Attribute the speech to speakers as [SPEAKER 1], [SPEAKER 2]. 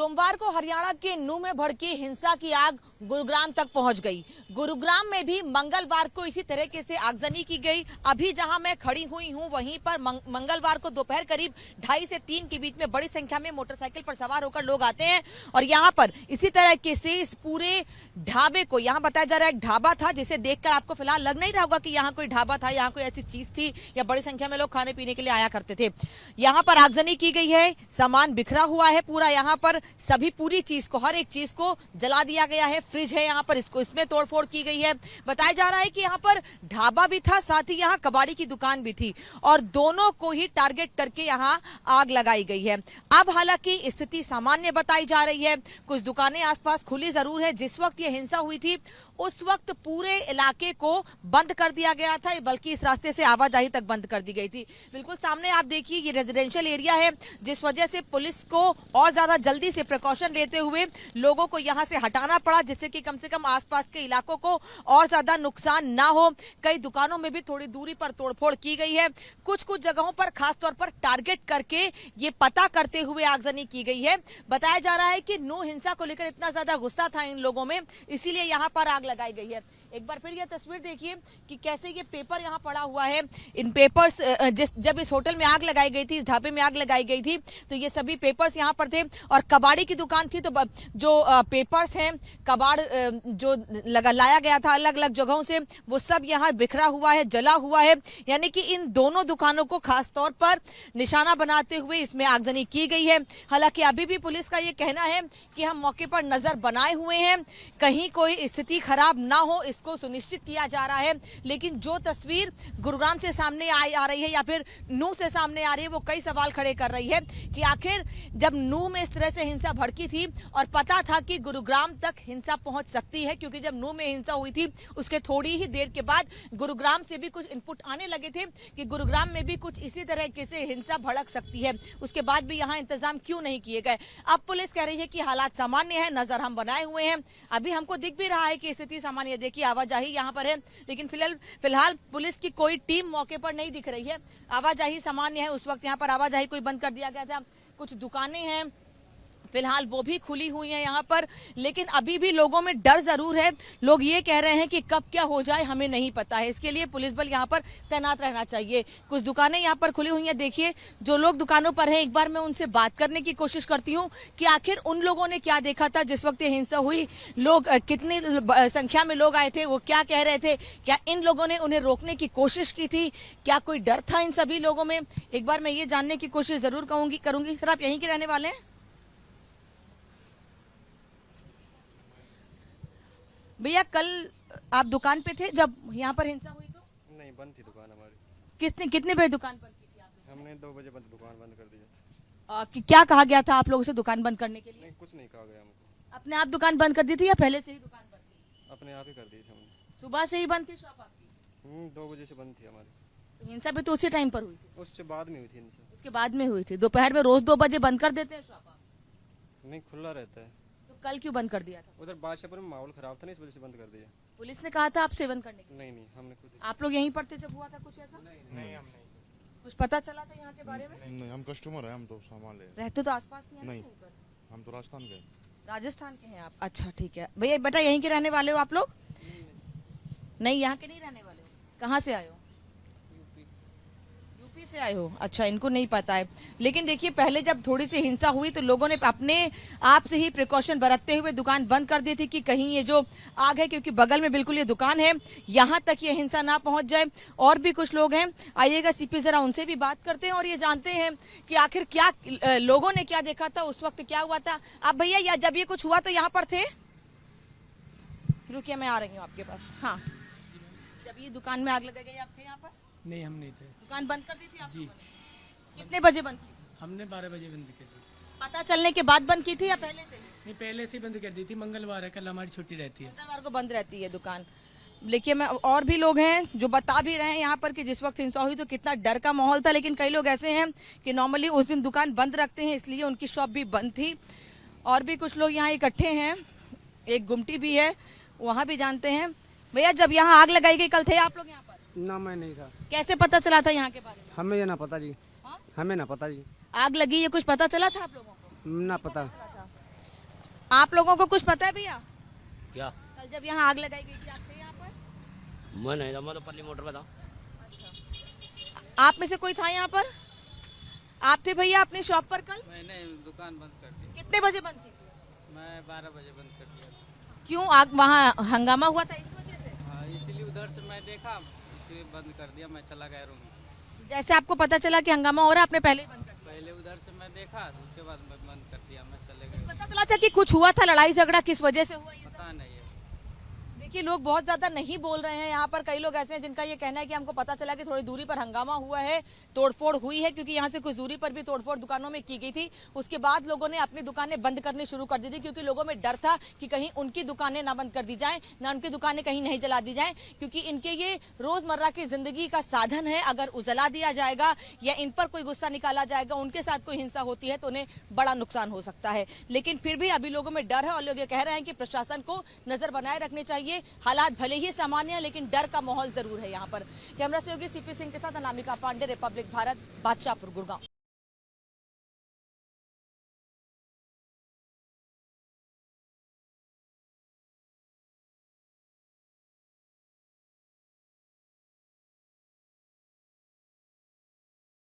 [SPEAKER 1] सोमवार को हरियाणा के नूंह में भड़की हिंसा की आग गुरुग्राम तक पहुंच गई। गुरुग्राम में भी मंगलवार को इसी तरीके से आगजनी की गई। अभी जहां मैं खड़ी हुई हूं वहीं पर मंगलवार को दोपहर करीब 2:30 से 3 के बीच में बड़ी संख्या में मोटरसाइकिल पर सवार होकर लोग आते हैं और यहां पर इसी तरीके से इस पूरे ढाबे को, यहां बताया जा रहा है एक ढाबा था जिसे देखकर आपको फिलहाल लग नहीं रहा होगा कि यहाँ कोई ढाबा था, यहाँ कोई ऐसी चीज थी या बड़ी संख्या में लोग खाने पीने के लिए आया करते थे। यहाँ पर आगजनी की गई है, सामान बिखरा हुआ है पूरा, यहाँ पर सभी पूरी चीज को, हर एक चीज को जला दिया गया है। फ्रिज है यहाँ पर, इसको इसमें तोड़फोड़ की गई है। बताया जा रहा है कि यहाँ पर ढाबा भी था, साथ ही यहाँ कबाड़ी की दुकान भी थी और दोनों को ही टारगेट करके यहाँ आग लगाई गई है। अब हालांकि स्थिति सामान्य बताई जा रही है, कुछ दुकानें आसपास खुली जरूर है। जिस वक्त ये हिंसा हुई थी उस वक्त पूरे इलाके को बंद कर दिया गया था, बल्कि इस रास्ते से आवाजाही तक बंद कर दी गई थी। बिल्कुल सामने आप देखिए ये रेजिडेंशियल एरिया है, जिस वजह से पुलिस को और ज्यादा जल्दी से प्रिकॉशन लेते हुए लोगों को यहां से हटाना पड़ा, जिससे कि कम से कम आसपास के इलाकों को और ज्यादा नुकसान ना हो। कई दुकानों में भी थोड़ी दूरी पर तोड़फोड़ की गई है। कुछ कुछ जगहों पर खासतौर पर टारगेट करके ये पता करते हुए आगजनी की गई है। बताया जा रहा है कि नूंह हिंसा को लेकर इतना ज्यादा गुस्सा था इन लोगों में, इसीलिए यहाँ पर आग लगाई गई है। एक बार फिर यह तस्वीर देखिए कि कैसे ये पेपर यहाँ पड़ा हुआ है। इन पेपर्स जब इस होटल में आग लगाई गई थी, इस ढाबे में आग लगाई गई थी, तो ये सभी पेपर्स यहाँ पर थे और कबाड़ी की दुकान थी। तो जो पेपर्स हैं, कबाड़ जो लाया गया था अलग अलग जगहों से, वो सब यहाँ बिखरा हुआ है, जला हुआ है। यानी कि इन दोनों दुकानों को खास तौर पर निशाना बनाते हुए इसमें आगजनी की गई है। हालांकि अभी भी पुलिस का ये कहना है कि हम मौके पर नजर बनाए हुए हैं, कहीं कोई स्थिति खराब ना हो इसको सुनिश्चित किया जा रहा है। लेकिन जो तस्वीर गुरुग्राम से सामने आ रही है या फिर नूंह से सामने आ रही है, वो कई सवाल खड़े कर रही है कि आखिर जब नूंह में इस तरह से हिंसा भड़की थी और पता था कि गुरुग्राम तक हिंसा पहुंच सकती है, क्योंकि जब नूंह में हिंसा हुई थी उसके थोड़ी ही देर के बाद गुरुग्राम से भी कुछ इनपुट आने लगे थे कि गुरुग्राम में भी कुछ इसी तरह से हिंसा भड़क सकती है, उसके बाद भी यहाँ इंतजाम क्यों नहीं किए गए। अब पुलिस कह रही है कि हालात सामान्य है, नजर हम बनाए हुए हैं। अभी हमको दिख भी रहा है कि स्थिति सामान्य, देखिए आवाजाही यहाँ पर है, लेकिन फिलहाल पुलिस की कोई टीम मौके पर नहीं दिख रही है। आवाजाही सामान्य है, उस वक्त यहाँ पर आवाजाही कोई बंद कर दिया गया था। कुछ दुकानें हैं फिलहाल वो भी खुली हुई हैं यहाँ पर, लेकिन अभी भी लोगों में डर जरूर है। लोग ये कह रहे हैं कि कब क्या हो जाए हमें नहीं पता है, इसके लिए पुलिस बल यहाँ पर तैनात रहना चाहिए। कुछ दुकानें यहाँ पर खुली हुई हैं, देखिए जो लोग दुकानों पर हैं, एक बार मैं उनसे बात करने की कोशिश करती हूँ कि आखिर उन लोगों ने क्या देखा था जिस वक्त ये हिंसा हुई, लोग कितनी संख्या में लोग आए थे, वो क्या कह रहे थे, क्या इन लोगों ने उन्हें रोकने की कोशिश की थी, क्या कोई डर था इन सभी लोगों में। एक बार मैं ये जानने की कोशिश जरूर करूंगी। सर आप यहीं के रहने वाले हैं? भैया कल आप दुकान पे थे जब यहाँ पर हिंसा हुई? तो
[SPEAKER 2] नहीं, बंद थी दुकान हमारी।
[SPEAKER 1] कितने बजे दुकान बंद की थी आपने?
[SPEAKER 2] हमने 2 बजे दुकान बंद कर दी।
[SPEAKER 1] कि क्या कहा गया था आप लोगों से दुकान बंद करने के लिए?
[SPEAKER 2] नहीं, कुछ नहीं कहा गया हमको।
[SPEAKER 1] अपने आप दुकान बंद कर दी थी या पहले से ही दुकान बंद थी?
[SPEAKER 2] अपने आप ही कर दी थी हमने।
[SPEAKER 1] सुबह से ही बंद थी शॉप आपकी?
[SPEAKER 2] 2 बजे से बंद थी हमारी।
[SPEAKER 1] तो हिंसा भी तो उसी टाइम पर हुई थी?
[SPEAKER 2] उससे बाद में हुई थी हिंसा।
[SPEAKER 1] उसके बाद में हुई थी। दोपहर में रोज 2 बजे बंद कर देते हैं शॉप?
[SPEAKER 2] नहीं, खुला रहता है।
[SPEAKER 1] तो कल क्यों बंद कर दिया था?
[SPEAKER 2] उधर बादशाहपुर में माहौल खराब था ना, इस वजह से बंद कर दिया।
[SPEAKER 1] पुलिस ने कहा था आप सेवन करने के?
[SPEAKER 2] नहीं, हमने खुद।
[SPEAKER 1] आप लोग यहीं पर थे जब हुआ था कुछ ऐसा?
[SPEAKER 2] नहीं, हम नहीं।
[SPEAKER 1] कुछ पता चला था यहाँ के बारे में?
[SPEAKER 3] नहीं, हम कस्टमर हैं, हम तो सामान ले
[SPEAKER 1] रहते तो आसपास ही हैं?
[SPEAKER 3] नहीं, हम तो राजस्थान के।
[SPEAKER 1] राजस्थान के हैं आप? अच्छा ठीक है। भैया बेटा यहीं के रहने वाले हो आप लोग? नहीं, यहाँ के नहीं रहने वाले हो। कहाँ से आए हो? यूपी से आए हो? अच्छा, इनको नहीं पता है। लेकिन देखिए पहले जब थोड़ी सी हिंसा हुई तो लोगों ने अपने आप से ही प्रिकॉशन बरतते हुए दुकान बंद कर दी थी कि कहीं ये जो आग है, क्योंकि बगल में बिल्कुल ये दुकान है, यहाँ तक ये हिंसा ना पहुंच जाए। और भी कुछ लोग हैं, आइएगा सीपी जरा उनसे भी बात करते हैं और ये जानते हैं कि आखिर क्या लोगों ने क्या देखा था, उस वक्त क्या हुआ था। आप भैया जब ये कुछ हुआ तो यहाँ पर थे? रुकिए मैं आ रही हूँ आपके पास। हाँ, जब ये दुकान में आग लगाई गई आप थे यहाँ पर?
[SPEAKER 4] नहीं, हम नहीं थे।
[SPEAKER 1] दुकान बंद कर दी थी आप लोगों ने? कितने बजे बंद की?
[SPEAKER 4] हमने 12 बजे बंद की थी।
[SPEAKER 1] पता चलने के बाद बंद की थी या पहले से ही?
[SPEAKER 4] नहीं, पहले से बंद कर दी थी। मंगलवार है, कल हमारी छुट्टी रहती है।
[SPEAKER 1] मंगलवार को बंद रहती है दुकान। लेकिन मैं और भी लोग हैं जो बता भी रहे हैं यहाँ पर कि जिस वक्त हिंसा हुई तो कितना डर का माहौल था, लेकिन कई लोग ऐसे हैं कि नॉर्मली उस दिन दुकान बंद रखते हैं, इसलिए उनकी शॉप भी बंद थी। और भी कुछ लोग यहाँ इकट्ठे हैं, एक गुमटी भी है, वहाँ भी जानते हैं। भैया जब यहाँ आग लगाई गई कल थे आप लोग यहाँ पर?
[SPEAKER 5] ना, मैं नहीं था।
[SPEAKER 1] कैसे पता चला था यहाँ के बारे में?
[SPEAKER 5] हमें ये ना पता जी।
[SPEAKER 1] हाँ?
[SPEAKER 5] हमें ना पता जी।
[SPEAKER 1] आग लगी ये कुछ पता चला था आप लोगों को?
[SPEAKER 5] ना पता।
[SPEAKER 1] आप लोगों को कुछ पता है भैया,
[SPEAKER 5] क्या?
[SPEAKER 1] कल जब यहाँ आग लगाई गई थी आप थे यहाँ पर?
[SPEAKER 5] मैं नहीं था, मैं तो पल्ली मोटर पे था।
[SPEAKER 1] आप में से कोई था यहाँ पर? आप थे भैया अपनी शॉप पर कल?
[SPEAKER 6] मैंने दुकान बंद कर दी।
[SPEAKER 1] कितने बजे बंद की?
[SPEAKER 6] मैं 12 बजे बंद कर दिया।
[SPEAKER 1] क्यों, आग वहाँ हंगामा हुआ था इस वजह से?
[SPEAKER 6] हाँ, इसीलिए उधर से मैं देखा, इसलिए बंद कर दिया। मैं चला गया रूम।
[SPEAKER 1] जैसे आपको पता चला कि हंगामा हो रहा है आपने पहले ही बंद कर दिया?
[SPEAKER 6] पहले उधर से मैं देखा, उसके बाद मैं बंद कर दिया। मैं चले गए।
[SPEAKER 1] पता चला था कि कुछ हुआ था, लड़ाई झगड़ा किस वजह से हुआ ये सब?
[SPEAKER 6] पता नहीं है।
[SPEAKER 1] देखिए लोग बहुत ज्यादा नहीं बोल रहे हैं यहाँ पर। कई लोग ऐसे हैं जिनका ये कहना है कि हमको पता चला कि थोड़ी दूरी पर हंगामा हुआ है, तोड़फोड़ हुई है, क्योंकि यहाँ से कुछ दूरी पर भी तोड़फोड़ दुकानों में की गई थी। उसके बाद लोगों ने अपनी दुकानें बंद करनी शुरू कर दी थी, क्योंकि लोगों में डर था कि कहीं उनकी दुकानें ना बंद कर दी जाएं, ना उनकी दुकानें कहीं नहीं जला दी जाएं, क्योंकि इनके ये रोजमर्रा की जिंदगी का साधन है। अगर उजला दिया जाएगा या इन पर कोई गुस्सा निकाला जाएगा, उनके साथ कोई हिंसा होती है तो उन्हें बड़ा नुकसान हो सकता है। लेकिन फिर भी अभी लोगों में डर है और लोग ये कह रहे हैं कि प्रशासन को नजर बनाए रखनी चाहिए। हालात भले ही सामान्य है, लेकिन डर का माहौल जरूर है यहाँ पर। कैमरा सहयोगी सीपी सिंह के साथ अनामिका पांडे, रिपब्लिक भारत, बादशाहपुर, गुड़गांव।